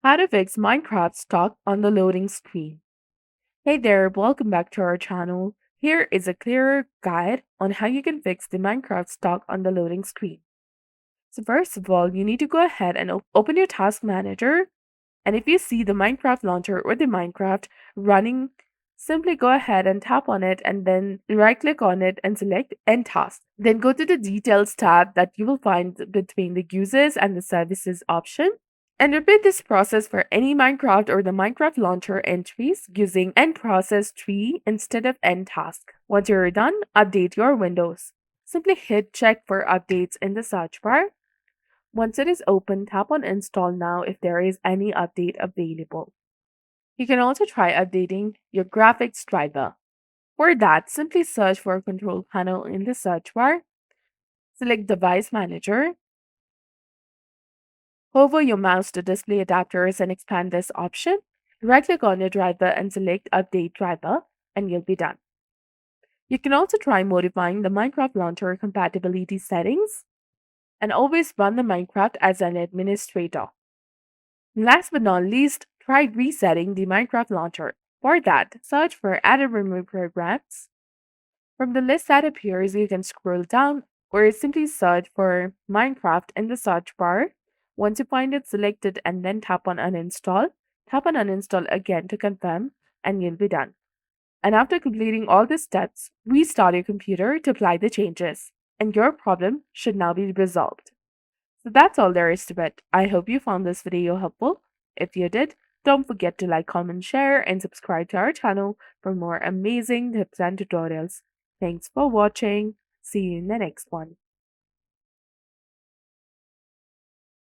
How to fix Minecraft stuck on the loading screen. Hey there, welcome back to our channel. Here is a clearer guide on how you can fix the Minecraft stuck on the loading screen. So first of all, you need to go ahead and open your task manager. And if you see the Minecraft launcher or the Minecraft running, simply go ahead and tap on it and then right click on it and select End Task. Then go to the Details tab that you will find between the Users and the Services option. And repeat this process for any Minecraft or the Minecraft launcher entries using end process tree instead of end task. Once you're done, update your Windows. Simply hit check for updates in the search bar. Once it is open, tap on install now if there is any update available. You can also try updating your graphics driver. For that, simply search for control panel in the search bar. Select device manager. Hover your mouse to display adapters and expand this option. Right-click on your driver and select Update Driver, and you'll be done. You can also try modifying the Minecraft launcher compatibility settings, and always run the Minecraft as an administrator. Last but not least, try resetting the Minecraft launcher. For that, search for Add or Remove Programs. From the list that appears, you can scroll down or simply search for Minecraft in the search bar. Once you find it, select it and then tap on Uninstall. Tap on Uninstall again to confirm, and you'll be done. And after completing all the steps, restart your computer to apply the changes, and your problem should now be resolved. So that's all there is to it. I hope you found this video helpful. If you did, don't forget to like, comment, share, and subscribe to our channel for more amazing tips and tutorials. Thanks for watching. See you in the next one.